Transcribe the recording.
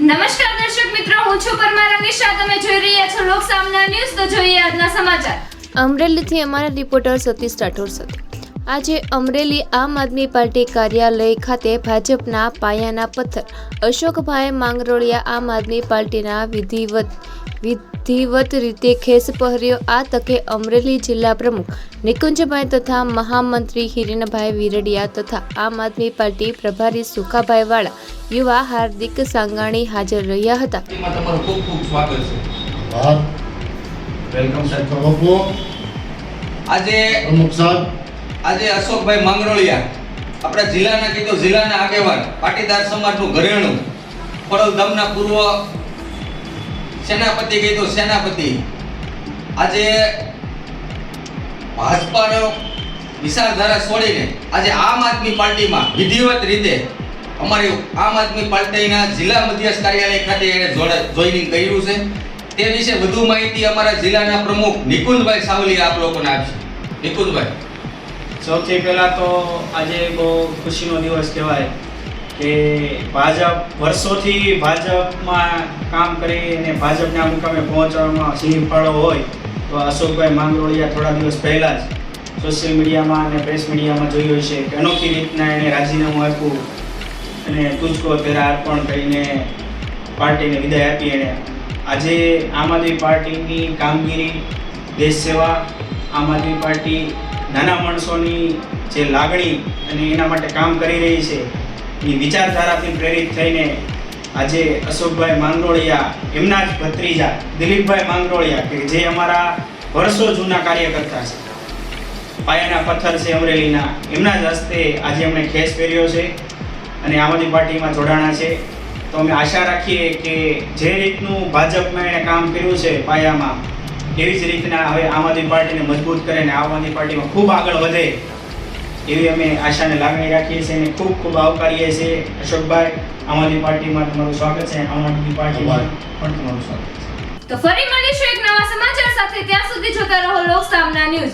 નમસ્કાર દર્શક મિત્રો, હું છું પરમાર અનિશા. તમે જોઈ રહ્યા છો લોક સામના ન્યૂઝ. તો જોઈએ આજના સમાચાર. અમરેલીથી અમારા રિપોર્ટર સતીશ રાઠોડ સાથે. આજે અમરેલી આમ આદમી પાર્ટી કાર્યાલય ખાતે ભાજપના પાયાના પથ્થર અશોકભાઈ માંગરોળિયા આમ આદમી પાર્ટીના વિધિવત રીતે ખેસ પહેર્યો. આ તકે અમરેલી જિલ્લા પ્રમુખ નિકુંજભાઈ તથા મહામંત્રી હિરેનભાઈ વિરડિયા તથા આમ આદમી પાર્ટી પ્રભારી સુખાભાઈ વાળા, યુવા હાર્દિક સાંગાણી હાજર રહ્યા હતા. તમારું ખૂબ ખૂબ સ્વાગત છે. Welcome sir. આજે અશોકભાઈ માંગરોળિયા આપણા જિલ્લાના કીધું જિલ્લાના આગેવાન, પાટીદાર સમાજનું ઘરેણું, ખોડલધામના પૂર્વ સેનાપતિ કીધું સેનાપતિ, આજે ભાજપાનો વિચારધારા છોડીને આજે આમ આદમી પાર્ટીમાં વિધિવત રીતે અમારી આમ આદમી પાર્ટીના જિલ્લા મધ્યસ્થ કાર્યાલય ખાતે એને જોઈનિંગ કર્યું છે. તે વિશે વધુ માહિતી અમારા જિલ્લાના પ્રમુખ નિકુંજભાઈ સાવલી આપ લોકોને આપશે. નિકુંજભાઈ, સૌથી પહેલા તો આજે બહુ ખુશીનો દિવસ કહેવાય કે ભાજપ વર્ષોથી ભાજપમાં કામ કરી અને ભાજપના મુકામે પહોંચવામાં સિંહ ફાળો હોય તો અશોકભાઈ માંગરોળિયા થોડા દિવસ પહેલાં જ સોશિયલ મીડિયામાં અને પ્રેસ મીડિયામાં જોયું હશે કે અનોખી રીતના એણે રાજીનામું આપ્યું અને તુજકો તેરા અર્પણ કરીને પાર્ટીને વિદાય આપી. એણે આજે આમ આદમી પાર્ટીની કામગીરી, દેશ સેવા, આમ આદમી પાર્ટી નાના માણસોની જે લાગણી અને એના માટે કામ કરી રહી છે એની વિચારધારાથી પ્રેરિત થઈને આજે અશોકભાઈ માંગરોળિયા, એમના જ ભત્રીજા દિલીપભાઈ માંગરોળિયા કે જે અમારા વર્ષો જૂના કાર્યકર્તા છે, પાયાના પથ્થર છે અમરેલીના, એમના જ હસ્તે આજે એમણે ખેસ પહેર્યો છે અને આમ આદમી પાર્ટીમાં જોડાણા છે. તો અમે આશા રાખીએ કે જે રીતનું ભાજપમાં એણે કામ કર્યું છે પાયામાં, એવી જ રીતના હવે આમ આદમી પાર્ટીને મજબૂત કરે અને આમ આદમી પાર્ટીમાં ખૂબ આગળ વધે એવી અમે આશાને લાગણી રાખીએ છીએ અને ખૂબ ખૂબ આવકારીએ છીએ. અશોકભાઈ, આમ આદમી પાર્ટીમાં તમારું સ્વાગત છે. આમ આદમી પાર્ટીમાં પણ તમારું સ્વાગત છે. તો ફરી મળીશું એક નવા સમાચાર સાથે. ત્યાં સુધી જોતા રહો લોક સામના ન્યૂઝ.